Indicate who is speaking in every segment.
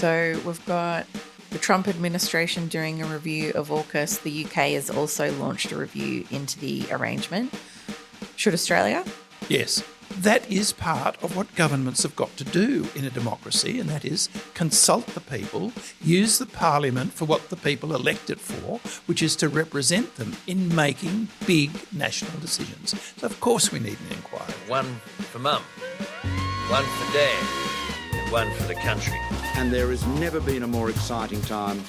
Speaker 1: So we've got the Trump administration doing a review of AUKUS. The UK has also launched a review into the arrangement. Should Australia?
Speaker 2: Yes. That is part of what governments have got to do in a democracy, and that is consult the people, use the parliament for what the people elect it for, which is to represent them in making big national decisions. So of course we need an inquiry.
Speaker 3: One for Mum, one for Dad, and one for the country.
Speaker 4: And there has never been a more exciting time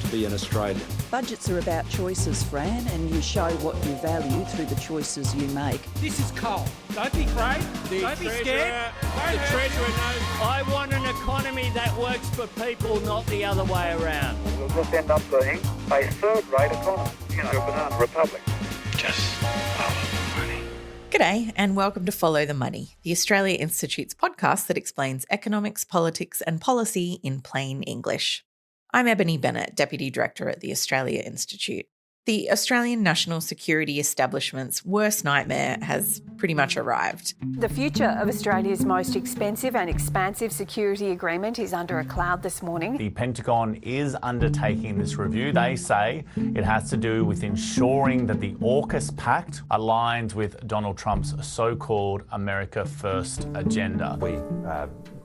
Speaker 4: to be an Australian.
Speaker 5: Budgets are about choices, Fran, and you show what you value through the choices you make.
Speaker 6: This is coal. Don't be afraid. Don't be scared. The Treasurer knows.
Speaker 7: I want an economy that works for people, not the other way around.
Speaker 8: We'll just end up being a third-rate economy, a banana republic.
Speaker 3: Just follow the money.
Speaker 1: G'day and welcome to Follow the Money, the Australia Institute's podcast that explains economics, politics and policy in plain English. I'm Ebony Bennett, Deputy Director at the Australia Institute. The Australian national security establishment's worst nightmare has pretty much arrived.
Speaker 9: The future of Australia's most expensive and expansive security agreement is under a cloud this morning.
Speaker 10: The Pentagon is undertaking this review. They say it has to do with ensuring that the AUKUS Pact aligns with Donald Trump's so-called America First agenda.
Speaker 11: We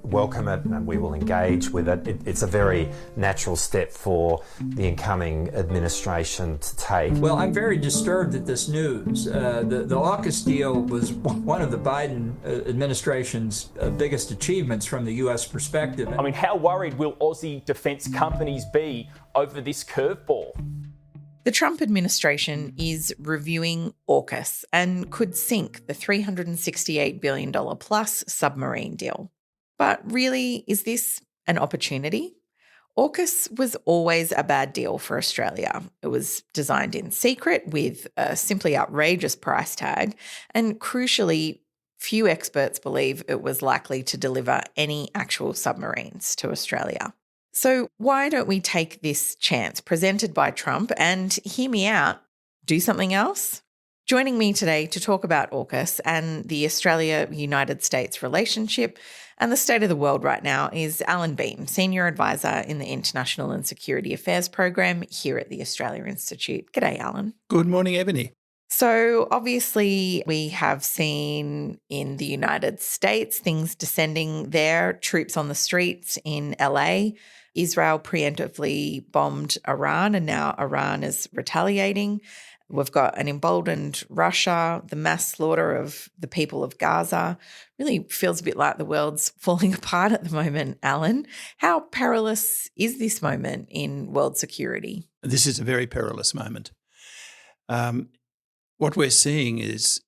Speaker 11: welcome it and we will engage with it. It's a very natural step for the incoming administration to take.
Speaker 6: Well, I'm very disturbed at this news. The AUKUS deal was one of the Biden administration's biggest achievements from the U.S. perspective.
Speaker 12: I mean, how worried will Aussie defence companies be over this curveball?
Speaker 1: The Trump administration is reviewing AUKUS and could sink the $368 billion plus submarine deal. But really, is this an opportunity? AUKUS was always a bad deal for Australia. It was designed in secret with a simply outrageous price tag, and crucially, few experts believe it was likely to deliver any actual submarines to Australia. So why don't we take this chance presented by Trump and, hear me out, do something else? Joining me today to talk about AUKUS and the Australia-United States relationship and the state of the world right now is Allan Behm, Senior Advisor in the International and Security Affairs Program here at the Australia Institute. G'day, Allan.
Speaker 2: Good morning, Ebony.
Speaker 1: So obviously we have seen in the United States things descending there, troops on the streets in LA. Israel preemptively bombed Iran and now Iran is retaliating. We've got an emboldened Russia, the mass slaughter of the people of Gaza. Really feels a bit like the world's falling apart at the moment, Allan. How perilous is this moment in world security?
Speaker 2: This is a very perilous moment. What we're seeing is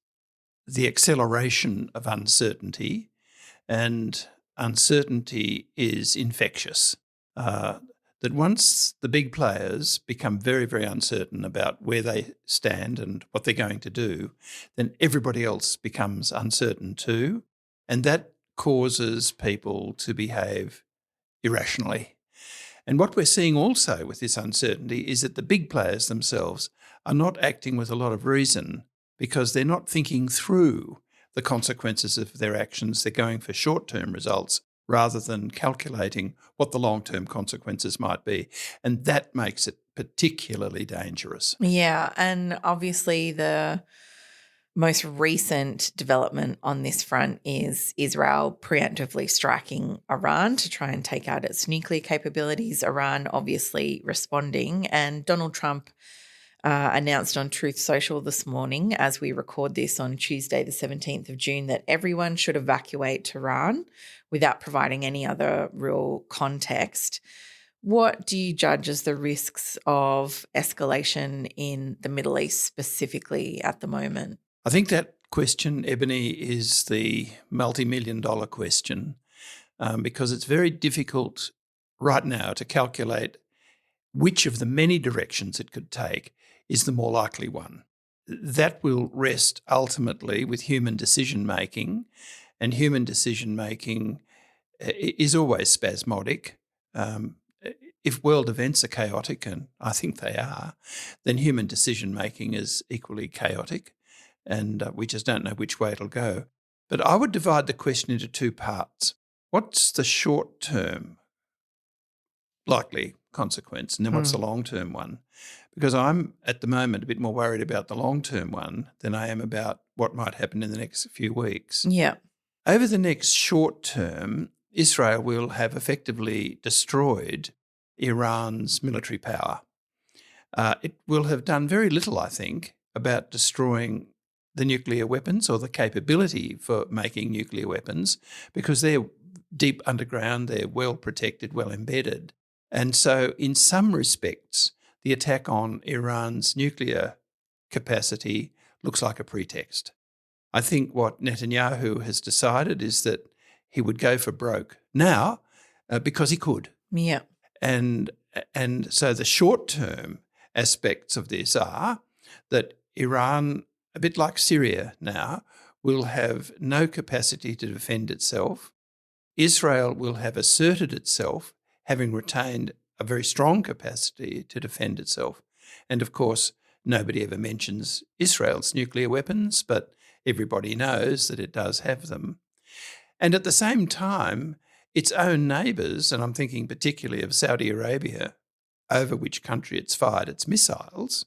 Speaker 2: the acceleration of uncertainty, and uncertainty is infectious. That once the big players become very, very uncertain about where they stand and what they're going to do, then everybody else becomes uncertain too, and that causes people to behave irrationally. And what we're seeing also with this uncertainty is that the big players themselves are not acting with a lot of reason because they're not thinking through the consequences of their actions. They're going for short-term results rather than calculating what the long-term consequences might be. And that makes it particularly dangerous.
Speaker 1: Yeah, and obviously the most recent development on this front is Israel preemptively striking Iran to try and take out its nuclear capabilities. Iran obviously responding, and Donald Trump announced on Truth Social this morning, as we record this on Tuesday the 17th of June, that everyone should evacuate Tehran without providing any other real context. What do you judge as the risks of escalation in the Middle East specifically at the moment?
Speaker 2: I think that question, Ebony, is the multi-million-dollar question because it's very difficult right now to calculate which of the many directions it could take is the more likely one. That will rest ultimately with human decision-making, and human decision-making is always spasmodic. If world events are chaotic, and I think they are, then human decision-making is equally chaotic, and we just don't know which way it'll go. But I would divide the question into two parts. What's the short-term likely consequence, and then what's the long-term one? Because I'm, at the moment, a bit more worried about the long-term one than I am about what might happen in the next few weeks.
Speaker 1: Yeah.
Speaker 2: Over the next short term, Israel will have effectively destroyed Iran's military power. It will have done very little, I think, about destroying the nuclear weapons or the capability for making nuclear weapons, because they're deep underground, they're well protected, well embedded. And so in some respects, the attack on Iran's nuclear capacity looks like a pretext. I think what Netanyahu has decided is that he would go for broke now because he could.
Speaker 1: Yeah.
Speaker 2: And so the short-term aspects of this are that Iran, a bit like Syria now, will have no capacity to defend itself. Israel will have asserted itself, having retained a very strong capacity to defend itself. And of course, nobody ever mentions Israel's nuclear weapons, but everybody knows that it does have them. And at the same time, its own neighbours, and I'm thinking particularly of Saudi Arabia, over which country it's fired its missiles,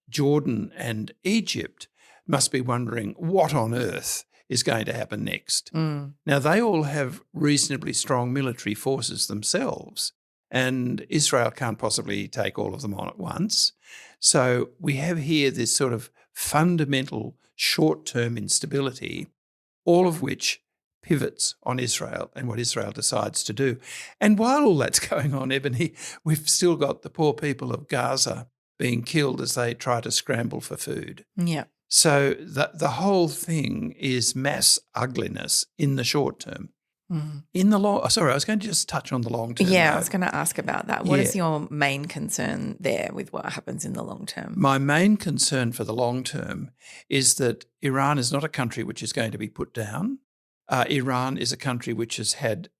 Speaker 2: Jordan and Egypt must be wondering what on earth is going to happen next. Now, they all have reasonably strong military forces themselves, and Israel can't possibly take all of them on at once. So we have here this sort of fundamental short-term instability, all of which pivots on Israel and what Israel decides to do. And while all that's going on, Ebony, we've still got the poor people of Gaza being killed as they try to scramble for food.
Speaker 1: Yeah.
Speaker 2: So the whole thing is mass ugliness in the short term. In the long, sorry, I was going to just touch on the long term.
Speaker 1: Yeah,
Speaker 2: though.
Speaker 1: I was going to ask about that. What is your main concern there with what happens in the long term?
Speaker 2: My main concern for the long term is that Iran is not a country which is going to be put down. Iran is a country which has had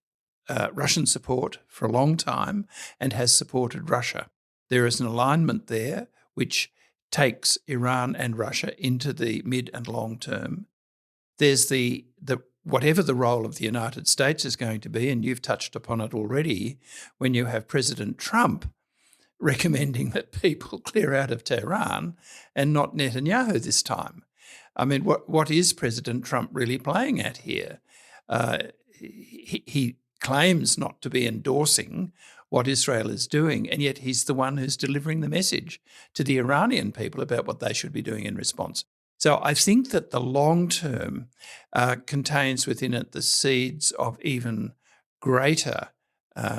Speaker 2: Russian support for a long time and has supported Russia. There is an alignment there which takes Iran and Russia into the mid and long term. There's the whatever the role of the United States is going to be, and you've touched upon it already, when you have President Trump recommending that people clear out of Tehran and not Netanyahu this time. I mean, what is President Trump really playing at here? He claims not to be endorsing what Israel is doing, and yet he's the one who's delivering the message to the Iranian people about what they should be doing in response. So I think that the long term contains within it the seeds of even greater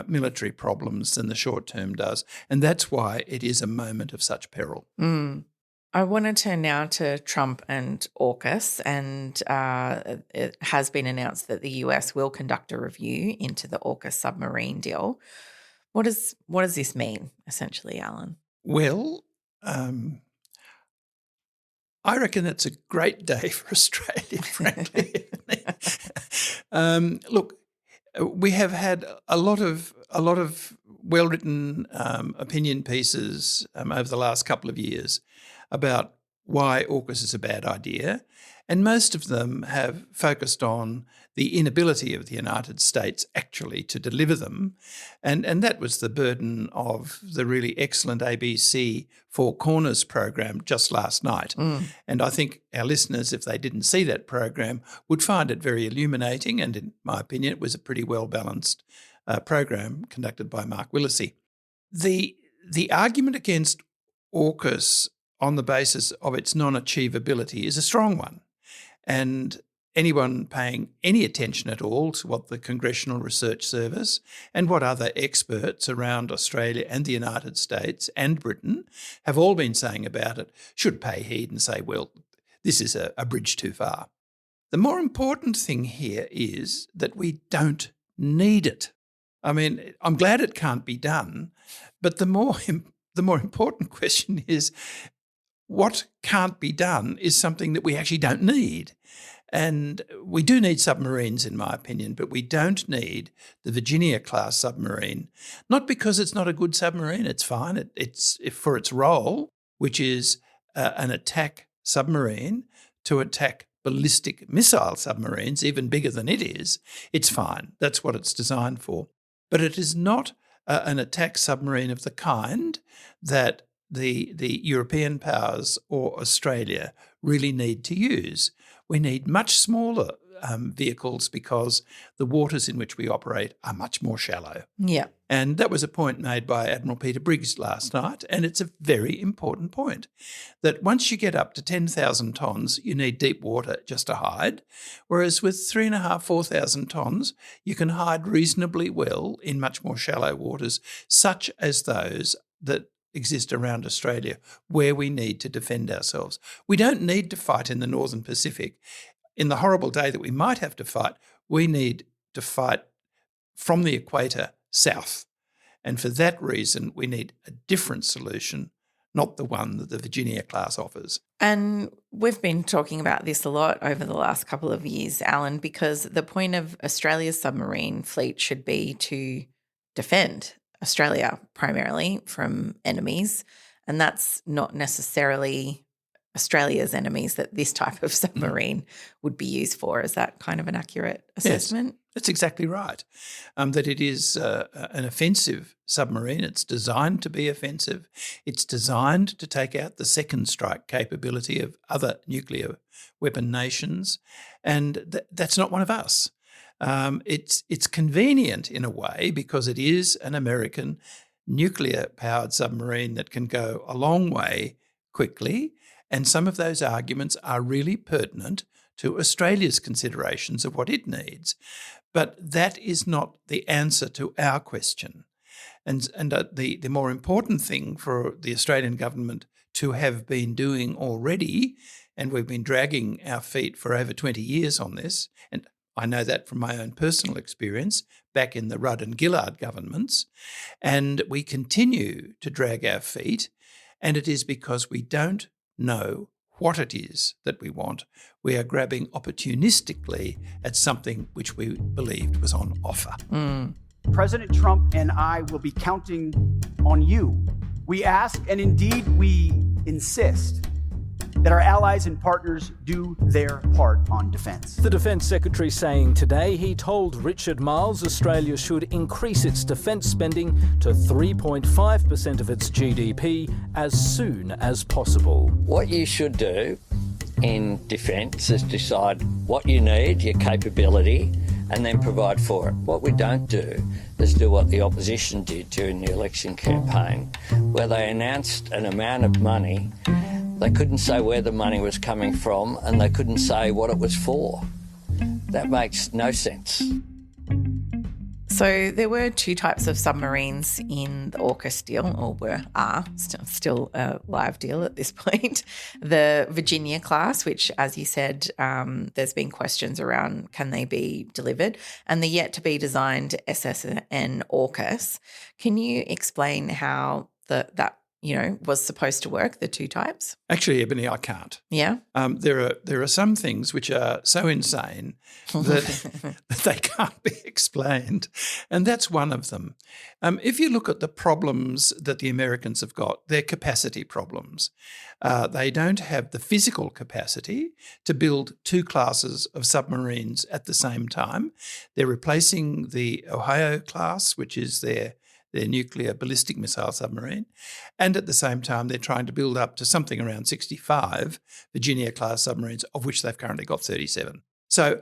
Speaker 2: military problems than the short term does, and that's why it is a moment of such peril.
Speaker 1: I want to turn now to Trump and AUKUS, and it has been announced that the US will conduct a review into the AUKUS submarine deal. What does this mean, essentially, Allan?
Speaker 2: Well, I reckon it's a great day for Australia, frankly. Look, we have had a lot of well-written opinion pieces over the last couple of years about why AUKUS is a bad idea, and most of them have focused on the inability of the United States actually to deliver them, and that was the burden of the really excellent ABC Four Corners program just last night. And I think our listeners, if they didn't see that program, would find it very illuminating, and in my opinion, it was a pretty well-balanced program conducted by Mark Willesee. The argument against AUKUS on the basis of its non-achievability is a strong one. And anyone paying any attention at all to what the Congressional Research Service and what other experts around Australia and the United States and Britain have all been saying about it should pay heed and say, well, this is a bridge too far. The more important thing here is that we don't need it. I mean, I'm glad it can't be done, but the more important question is, what can't be done is something that we actually don't need. And we do need submarines, in my opinion, but we don't need the Virginia-class submarine, not because it's not a good submarine. It's fine. It's for its role, which is an attack submarine to attack ballistic missile submarines, even bigger than it is. It's fine. That's what it's designed for. But it is not an attack submarine of the kind that the European powers or Australia really need to use. We need much smaller vehicles because the waters in which we operate are much more shallow.
Speaker 1: Yeah.
Speaker 2: And that was a point made by Admiral Peter Briggs last night, and it's a very important point, that once you get up to 10,000 tonnes, you need deep water just to hide, whereas with 3,500, 4,000 tonnes, you can hide reasonably well in much more shallow waters, such as those that exist around Australia, where we need to defend ourselves. We don't need to fight in the Northern Pacific. In the horrible day that we might have to fight, we need to fight from the equator south. And for that reason, we need a different solution, not the one that the Virginia class offers.
Speaker 1: And we've been talking about this a lot over the last couple of years, Alan, because the point of Australia's submarine fleet should be to defend Australia primarily from enemies. And that's not necessarily Australia's enemies that this type of submarine would be used for. Is that kind of an accurate assessment?
Speaker 2: Yes, that's exactly right. That it is an offensive submarine. It's designed to be offensive. It's designed to take out the second strike capability of other nuclear weapon nations. And that's not one of us. It's convenient in a way because it is an American nuclear-powered submarine that can go a long way quickly, and some of those arguments are really pertinent to Australia's considerations of what it needs. But that is not the answer to our question. And the more important thing for the Australian government to have been doing already, and we've been dragging our feet for over 20 years on this, and I know that from my own personal experience back in the Rudd and Gillard governments, and we continue to drag our feet, and it is because we don't know what it is that we want. We are grabbing opportunistically at something which we believed was on offer.
Speaker 13: President Trump and I will be counting on you. We ask, and indeed we insist, that our allies and partners do their part on defence.
Speaker 14: The Defence Secretary saying today he told Richard Marles Australia should increase its defence spending to 3.5% of its GDP as soon as possible.
Speaker 7: What you should do in defence is decide what you need, your capability, and then provide for it. What we don't do is do what the opposition did during the election campaign, where they announced an amount of money. They couldn't say where the money was coming from, and they couldn't say what it was for. That makes no sense.
Speaker 1: So there were two types of submarines in the AUKUS deal, or are still a live deal at this point. The Virginia class, which, as you said, there's been questions around can they be delivered, and the yet-to-be-designed SSN AUKUS. Can you explain how that was supposed to work, the two types?
Speaker 2: Actually, Ebony, I can't.
Speaker 1: Yeah?
Speaker 2: There are some things which are so insane that they can't be explained, and that's one of them. If you look at the problems that the Americans have got, they're capacity problems. They don't have the physical capacity to build two classes of submarines at the same time. They're replacing the Ohio class, which is their nuclear ballistic missile submarine, and at the same time they're trying to build up to something around 65 Virginia-class submarines, of which they've currently got 37. So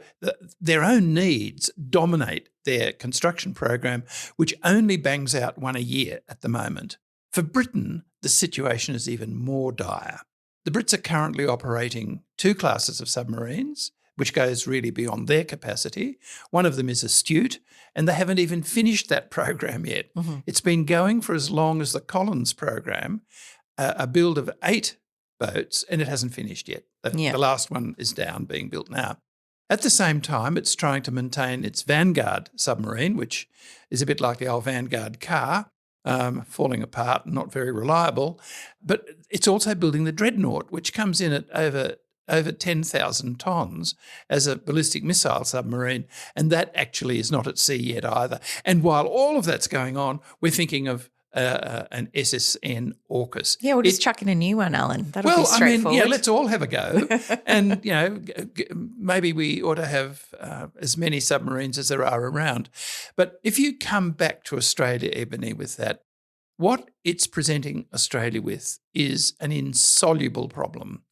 Speaker 2: their own needs dominate their construction program, which only bangs out one a year at the moment. For Britain, the situation is even more dire. The Brits are currently operating two classes of submarines, which goes really beyond their capacity. One of them is Astute, and they haven't even finished that program yet. Mm-hmm. It's been going for as long as the Collins program, a build of 8 boats, and it hasn't finished yet. The last one is down, being built now. At the same time, it's trying to maintain its Vanguard submarine, which is a bit like the old Vanguard car, falling apart, not very reliable. But it's also building the Dreadnought, which comes in at over 10,000 tonnes as a ballistic missile submarine, and that actually is not at sea yet either. And while all of that's going on, we're thinking of an SSN AUKUS.
Speaker 1: Yeah, we'll just chuck in a new one, Alan. That'll be straightforward.
Speaker 2: Let's all have a go. And, maybe we ought to have as many submarines as there are around. But if you come back to Australia, Ebony, with that, what it's presenting Australia with is an insoluble problem.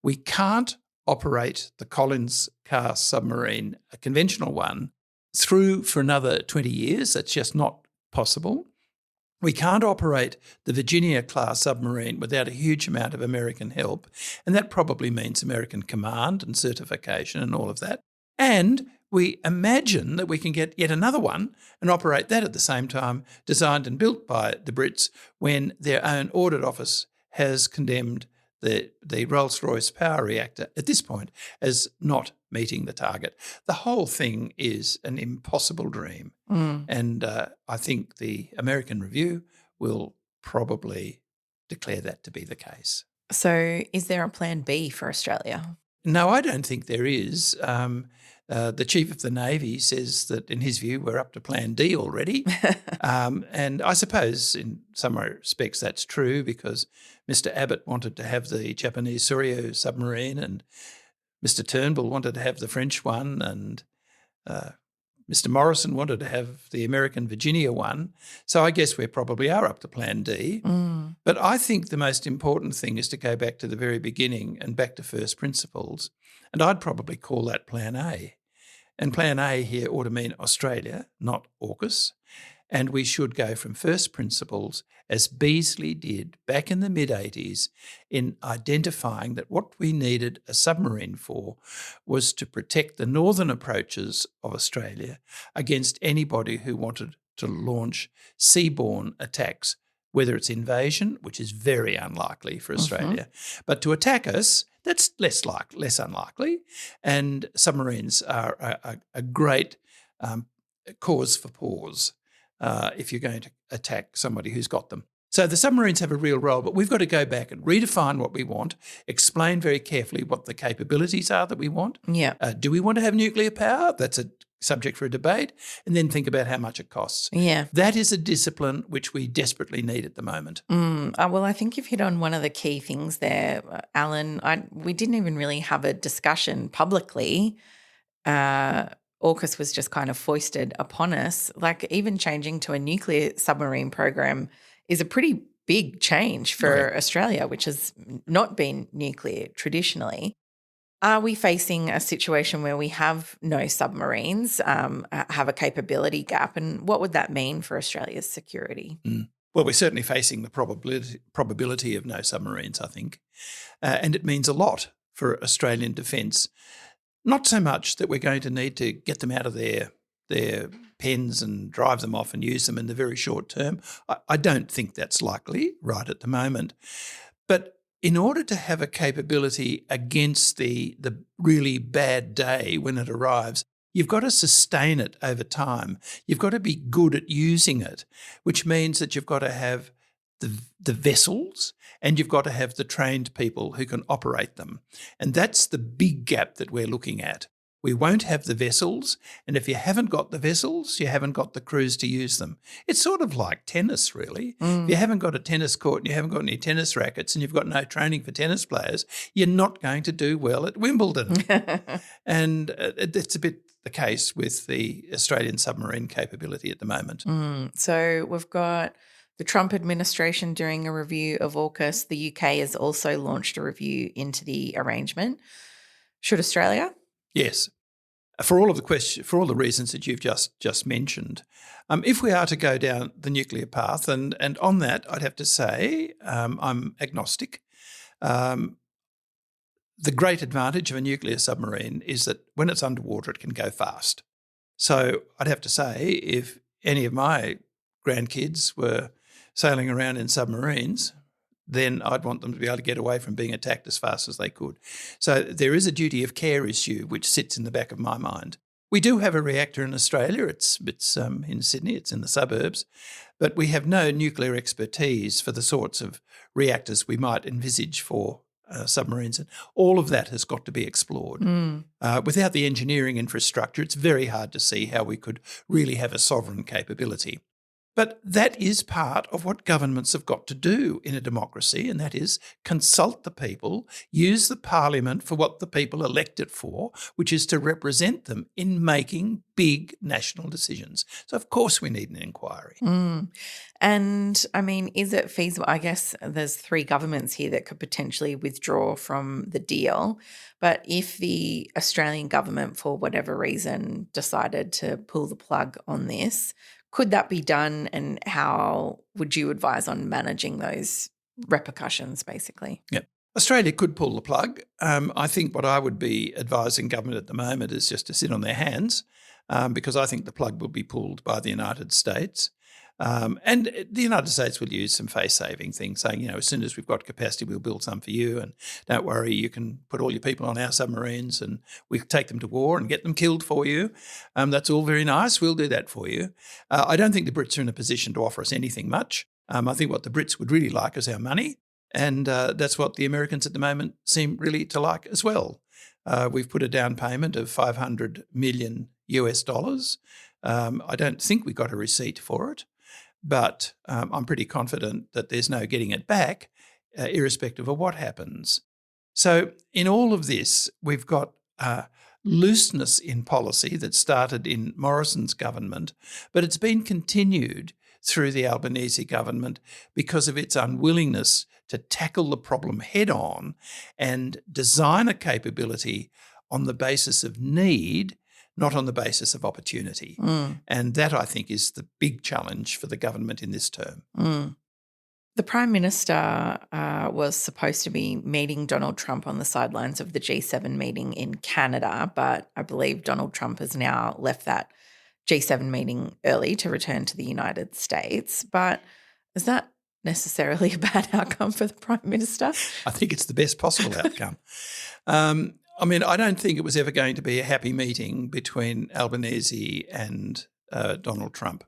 Speaker 2: We can't operate the Collins-class submarine, a conventional one, through for another 20 years. That's just not possible. We can't operate the Virginia-class submarine without a huge amount of American help, and that probably means American command and certification and all of that. And we imagine that we can get yet another one and operate that at the same time, designed and built by the Brits, when their own audit office has condemned the Rolls-Royce power reactor at this point as not meeting the target. The whole thing is an impossible dream. And I think the American Review will probably declare that to be the case.
Speaker 1: So is there a plan B for Australia?
Speaker 2: No, I don't think there is. The Chief of the Navy says that, in his view, we're up to Plan D already. And I suppose in some respects that's true, because Mr. Abbott wanted to have the Japanese Soryo submarine, and Mr. Turnbull wanted to have the French one, and Mr. Morrison wanted to have the American Virginia one. So I guess we probably are up to Plan D. But I think the most important thing is to go back to the very beginning and back to first principles. And I'd probably call that Plan A. And Plan A here ought to mean Australia, not AUKUS. And we should go from first principles, as Beazley did back in the mid-80s, in identifying that what we needed a submarine for was to protect the northern approaches of Australia against anybody who wanted to launch seaborne attacks, whether it's invasion, which is very unlikely for Australia, but to attack us, that's less unlikely. And submarines are a great cause for pause if you're going to attack somebody who's got them. So the submarines have a real role, but we've got to go back and redefine what we want, explain very carefully what the capabilities are that we want.
Speaker 1: Yeah.
Speaker 2: Do we want to have nuclear power? That's a subject for a debate. And then think about how much it costs.
Speaker 1: Yeah.
Speaker 2: That is a discipline which we desperately need at the moment.
Speaker 1: Well, I think you've hit on one of the key things there, Alan. We didn't even really have a discussion publicly. AUKUS was just kind of foisted upon us. Like, even changing to a nuclear submarine program is a pretty big change for Australia, which has not been nuclear traditionally. Are we facing a situation where we have no submarines, have a capability gap, and what would that mean for Australia's security?
Speaker 2: Well, we're certainly facing the probability of no submarines, I think, and it means a lot for Australian defence. Not so much that we're going to need to get them out of their pens and drive them off and use them in the very short term. I don't think that's likely right at the moment. But in order to have a capability against the really bad day when it arrives, you've got to sustain it over time. You've got to be good at using it, which means that you've got to have the vessels and you've got to have the trained people who can operate them. And that's the big gap that we're looking at. We won't have the vessels, and if you haven't got the vessels, you haven't got the crews to use them. It's sort of like tennis, really. If you haven't got a tennis court and you haven't got any tennis rackets and you've got no training for tennis players, you're not going to do well at Wimbledon. And it's a bit the case with the Australian submarine capability at the moment.
Speaker 1: So we've got the Trump administration doing a review of AUKUS. The UK has also launched a review into the arrangement. Should Australia?
Speaker 2: Yes, for all the reasons that you've just mentioned. If we are to go down the nuclear path, and on that, I'd have to say I'm agnostic. The great advantage of a nuclear submarine is that when it's underwater, it can go fast. So I'd have to say, if any of my grandkids were sailing around in submarines, then I'd want them to be able to get away from being attacked as fast as they could. So there is a duty of care issue which sits in the back of my mind. We do have a reactor in Australia. It's in Sydney. It's in the suburbs. But we have no nuclear expertise for the sorts of reactors we might envisage for submarines. And all of that has got to be explored. Without the engineering infrastructure, it's very hard to see how we could really have a sovereign capability. But that is part of what governments have got to do in a democracy, and that is consult the people, use the parliament for what the people elect it for, which is to represent them in making big national decisions. So, of course, we need an inquiry.
Speaker 1: And, I mean, is it feasible? I guess there's 3 governments here that could potentially withdraw from the deal. But if the Australian government, for whatever reason, decided to pull the plug on this, could that be done, and how would you advise on managing those repercussions, basically?
Speaker 2: Yep. Australia could pull the plug. I think what I would be advising government at the moment is just to sit on their hands, because I think the plug will be pulled by the United States. And the United States will use some face-saving things, saying, as soon as we've got capacity, we'll build some for you, and don't worry, you can put all your people on our submarines and we take them to war and get them killed for you. That's all very nice. We'll do that for you. I don't think the Brits are in a position to offer us anything much. I think what the Brits would really like is our money, and that's what the Americans at the moment seem really to like as well. We've put a down payment of $500 million US. I don't think we got a receipt for it. But I'm pretty confident that there's no getting it back, irrespective of what happens. So in all of this, we've got looseness in policy that started in Morrison's government, but it's been continued through the Albanese government because of its unwillingness to tackle the problem head on and design a capability on the basis of need, not on the basis of opportunity. And that, I think, is the big challenge for the government in this term.
Speaker 1: The Prime Minister was supposed to be meeting Donald Trump on the sidelines of the G7 meeting in Canada, but I believe Donald Trump has now left that G7 meeting early to return to the United States. But is that necessarily a bad outcome for the Prime Minister?
Speaker 2: I think it's the best possible outcome. I don't think it was ever going to be a happy meeting between Albanese and Donald Trump.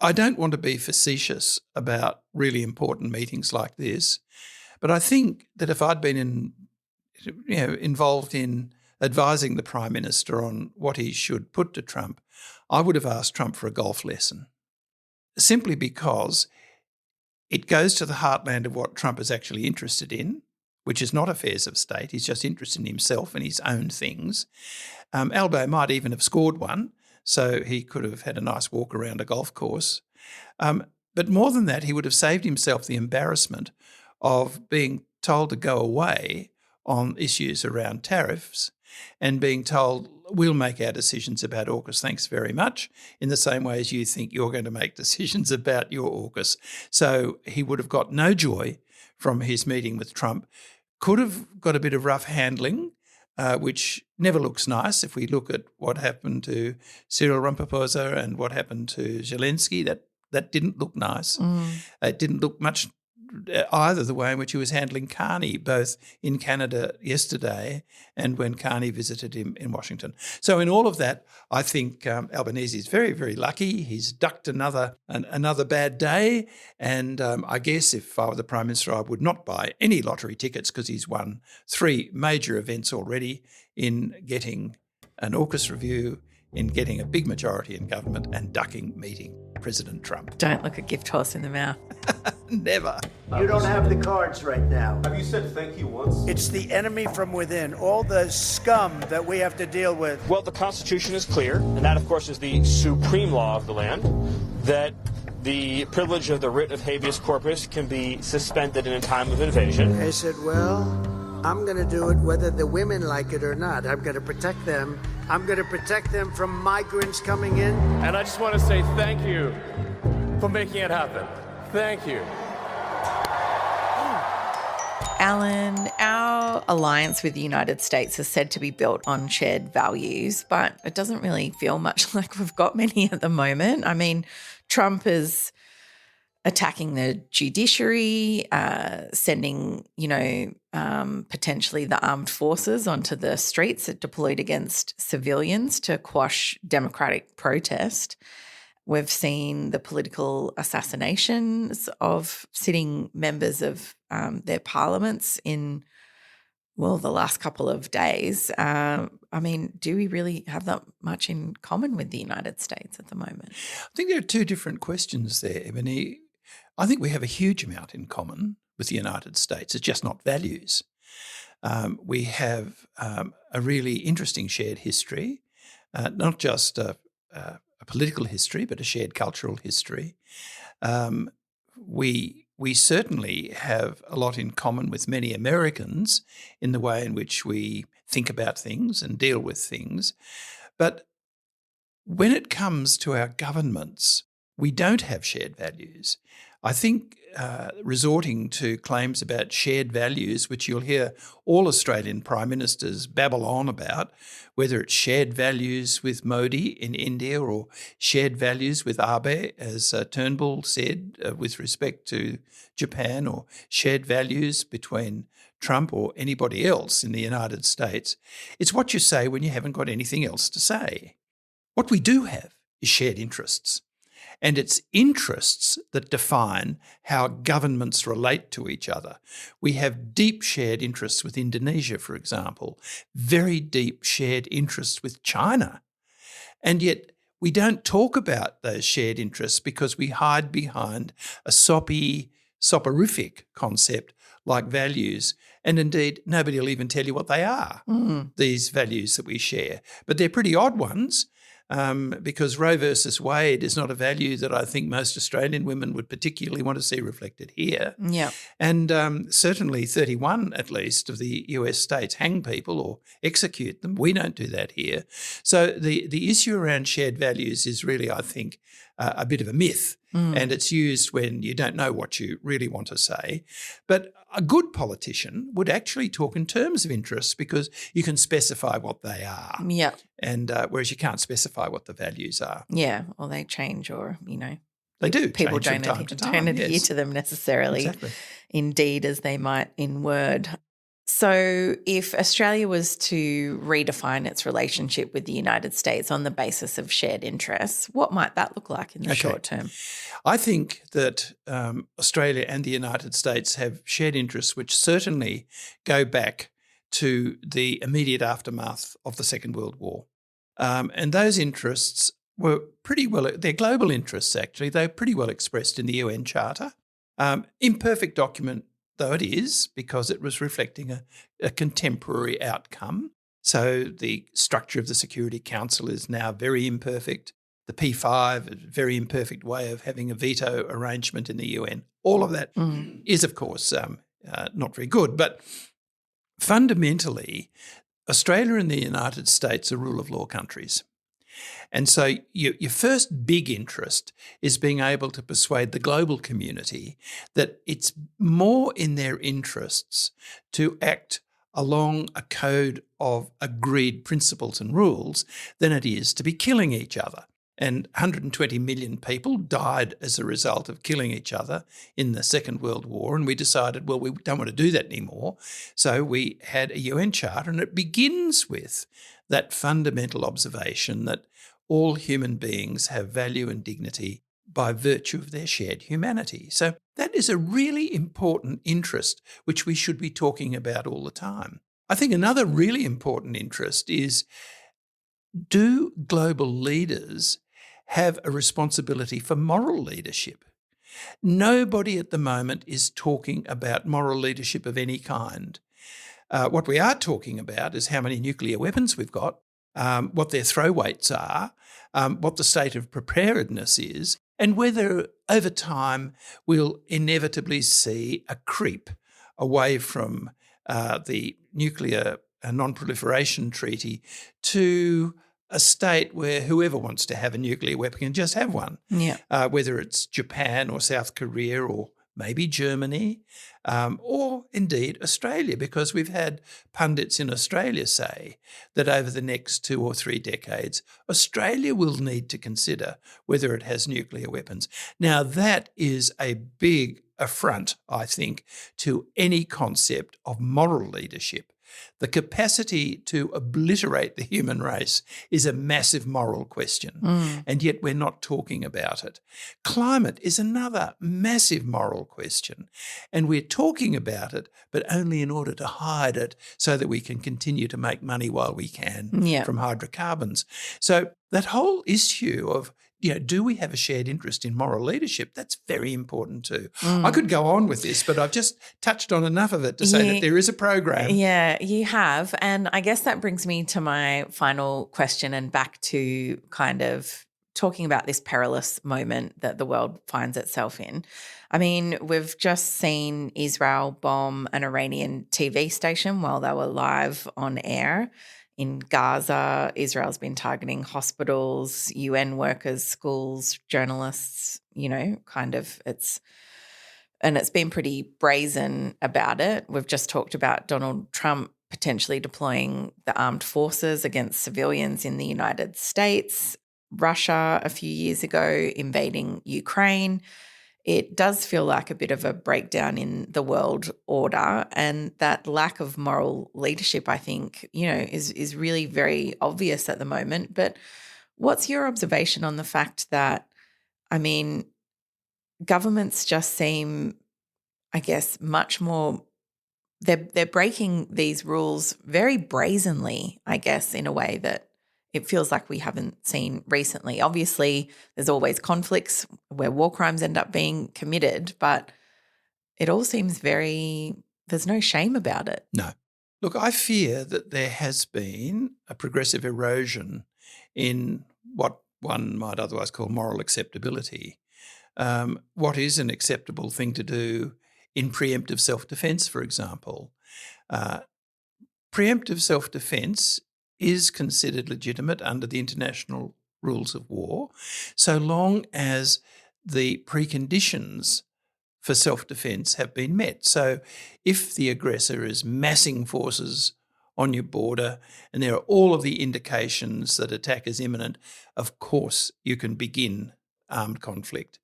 Speaker 2: I don't want to be facetious about really important meetings like this, but I think that if I'd been involved in advising the Prime Minister on what he should put to Trump, I would have asked Trump for a golf lesson, simply because it goes to the heartland of what Trump is actually interested in, which is not affairs of state. He's just interested in himself and his own things. Allan Behm might even have scored one, so he could have had a nice walk around a golf course. But more than that, he would have saved himself the embarrassment of being told to go away on issues around tariffs and being told, we'll make our decisions about AUKUS, thanks very much, in the same way as you think you're going to make decisions about your AUKUS. So he would have got no joy from his meeting with Trump. Could have got a bit of rough handling, which never looks nice. If we look at what happened to Cyril Ramaphosa and what happened to Zelensky, that didn't look nice. It didn't look much either the way in which he was handling Carney, both in Canada yesterday and when Carney visited him in Washington. So in all of that, I think Albanese is very, very lucky. He's ducked another bad day. And I guess if I were the Prime Minister, I would not buy any lottery tickets because he's won 3 major events already in getting an AUKUS review, in getting a big majority in government and ducking meeting President Trump.
Speaker 1: Don't look a gift horse in the mouth.
Speaker 2: Never.
Speaker 15: You don't have the cards right now.
Speaker 16: Have you said thank you once?
Speaker 15: It's the enemy from within, all the scum that we have to deal with.
Speaker 12: Well, the Constitution is clear, and that, of course, is the supreme law of the land, that the privilege of the writ of habeas corpus can be suspended in a time of invasion.
Speaker 15: I said, well, I'm going to do it whether the women like it or not. I'm going to protect them. I'm going to protect them from migrants coming in.
Speaker 16: And I just want to say thank you for making it happen. Thank you.
Speaker 1: Allan, our alliance with the United States is said to be built on shared values, but it doesn't really feel much like we've got many at the moment. I mean, Trump is attacking the judiciary, sending, potentially the armed forces onto the streets that deployed against civilians to quash democratic protest. We've seen the political assassinations of sitting members of their parliaments in well, the last couple of days. I mean, do we really have that much in common with the United States at the moment?
Speaker 2: I think there are two different questions there, Ebony. I think we have a huge amount in common with the United States. It's just not values. We have a really interesting shared history, not just a political history, but a shared cultural history. We certainly have a lot in common with many Americans in the way in which we think about things and deal with things. But when it comes to our governments, we don't have shared values. I think resorting to claims about shared values, which you'll hear all Australian Prime Ministers babble on about, whether it's shared values with Modi in India or shared values with Abe, as Turnbull said, with respect to Japan, or shared values between Trump or anybody else in the United States. It's what you say when you haven't got anything else to say. What we do have is shared interests. And it's interests that define how governments relate to each other. We have deep shared interests with Indonesia, for example, very deep shared interests with China. And yet we don't talk about those shared interests because we hide behind a soporific concept like values. And indeed, nobody will even tell you what they are, these values that we share. But they're pretty odd ones. Because Roe versus Wade is not a value that I think most Australian women would particularly want to see reflected here.
Speaker 1: Yeah.
Speaker 2: And certainly 31 at least of the US states hang people or execute them. We don't do that here. So the issue around shared values is really, I think, a bit of a myth. And it's used when you don't know what you really want to say. But a good politician would actually talk in terms of interests because you can specify what they are.
Speaker 1: Yeah.
Speaker 2: And whereas you can't specify what the values are.
Speaker 1: Yeah, or they change, or,
Speaker 2: They do.
Speaker 1: people
Speaker 2: change
Speaker 1: don't
Speaker 2: from time to time,
Speaker 1: don't adhere
Speaker 2: yes.
Speaker 1: to them necessarily,
Speaker 2: Exactly.
Speaker 1: indeed, as they might in word. So if Australia was to redefine its relationship with the United States on the basis of shared interests, what might that look like in the short term?
Speaker 2: I think that Australia and the United States have shared interests which certainly go back to the immediate aftermath of the Second World War. And those interests were pretty well, they're global interests actually, they're pretty well expressed in the UN Charter. Imperfect document though it is, because it was reflecting a contemporary outcome. So the structure of the Security Council is now very imperfect. The P5, a very imperfect way of having a veto arrangement in the UN. All of that is, of course, not very good. But fundamentally, Australia and the United States are rule of law countries. And so your first big interest is being able to persuade the global community that it's more in their interests to act along a code of agreed principles and rules than it is to be killing each other. And 120 million people died as a result of killing each other in the Second World War. And we decided, well, we don't want to do that anymore. So we had a UN Charter, and it begins with that fundamental observation that all human beings have value and dignity by virtue of their shared humanity. So that is a really important interest which we should be talking about all the time. I think another really important interest is, do global leaders have a responsibility for moral leadership? Nobody at the moment is talking about moral leadership of any kind. What we are talking about is how many nuclear weapons we've got, what their throw weights are, what the state of preparedness is, and whether over time we'll inevitably see a creep away from the nuclear non-proliferation treaty to a state where whoever wants to have a nuclear weapon can just have one.
Speaker 1: Yeah.
Speaker 2: Whether it's Japan or South Korea or maybe Germany, or indeed Australia, because we've had pundits in Australia say that over the next 2 or 3 decades, Australia will need to consider whether it has nuclear weapons. Now, that is a big affront, I think, to any concept of moral leadership. The capacity to obliterate the human race is a massive moral question, and yet we're not talking about it. Climate is another massive moral question, and we're talking about it, but only in order to hide it so that we can continue to make money while we can from hydrocarbons. So that whole issue of, do we have a shared interest in moral leadership? That's very important too. I could go on with this, but I've just touched on enough of it to say that there is a program.
Speaker 1: Yeah, you have. And I guess that brings me to my final question and back to kind of talking about this perilous moment that the world finds itself in. I mean, we've just seen Israel bomb an Iranian TV station while they were live on air. In Gaza, Israel's been targeting hospitals, UN workers, schools, journalists, it's been pretty brazen about it. We've just talked about Donald Trump potentially deploying the armed forces against civilians in the United States, Russia a few years ago invading Ukraine. It does feel like a bit of a breakdown in the world order, and that lack of moral leadership, I think, is really very obvious at the moment. But what's your observation on the fact that, governments just seem, I guess, much more they're breaking these rules very brazenly, I guess, in a way that it feels like we haven't seen recently. Obviously, there's always conflicts where war crimes end up being committed, but it all seems there's no shame about it.
Speaker 2: No. Look, I fear that there has been a progressive erosion in what one might otherwise call moral acceptability. What is an acceptable thing to do in preemptive self-defence, for example? Preemptive self-defence is considered legitimate under the international rules of war, so long as the preconditions for self-defence have been met. So if the aggressor is massing forces on your border and there are all of the indications that attack is imminent, of course you can begin armed conflict.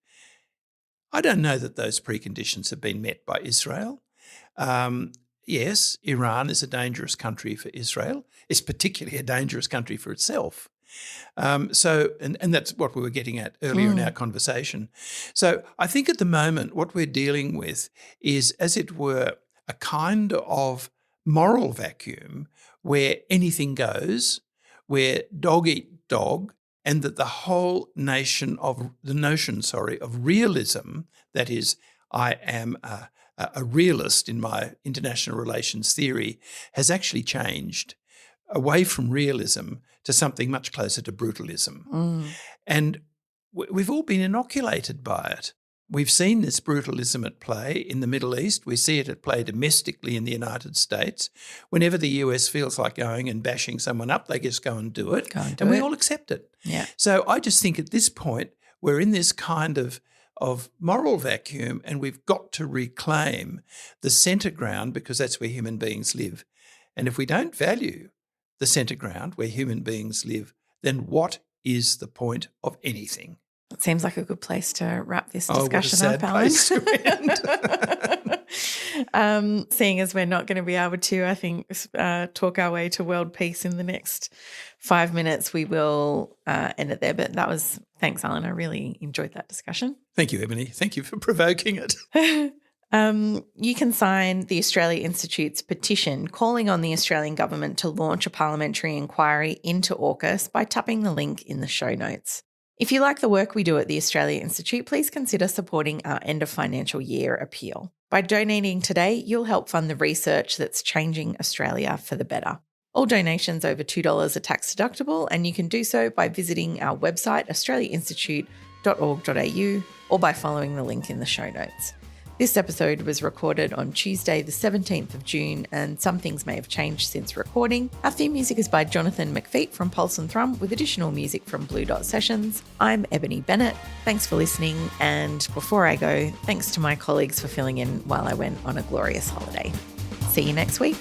Speaker 2: I don't know that those preconditions have been met by Israel. Yes, Iran is a dangerous country for Israel. It's particularly a dangerous country for itself. And that's what we were getting at earlier in our conversation. So I think at the moment what we're dealing with is, as it were, a kind of moral vacuum where anything goes, where dog eat dog, and that the whole notion of realism, that is, I am a realist in my international relations theory, has actually changed away from realism to something much closer to brutalism. And we've all been inoculated by it. We've seen this brutalism at play in the Middle East. We see it at play domestically in the United States. Whenever the US feels like going and bashing someone up, they just go and do it. We all accept it.
Speaker 1: Yeah.
Speaker 2: So I just think at this point we're in this kind of moral vacuum, and we've got to reclaim the centre ground, because that's where human beings live. And if we don't value the centre ground where human beings live, then what is the point of anything?
Speaker 1: It seems like a good place to wrap this discussion
Speaker 2: up,
Speaker 1: Alan. Seeing as we're not going to be able to, I think, talk our way to world peace in the next 5 minutes, we will end it there. But thanks, Allan. I really enjoyed that discussion.
Speaker 2: Thank you, Ebony. Thank you for provoking it.
Speaker 1: You can sign the Australia Institute's petition calling on the Australian government to launch a parliamentary inquiry into AUKUS by tapping the link in the show notes. If you like the work we do at the Australia Institute, please consider supporting our end of financial year appeal. By donating today, you'll help fund the research that's changing Australia for the better. All donations over $2 are tax deductible, and you can do so by visiting our website, australiainstitute.org.au, or by following the link in the show notes. This episode was recorded on Tuesday, the 17th of June, and some things may have changed since recording. Our theme music is by Jonathan McFeet from Pulse and Thrum, with additional music from Blue Dot Sessions. I'm Ebony Bennett. Thanks for listening. And before I go, thanks to my colleagues for filling in while I went on a glorious holiday. See you next week.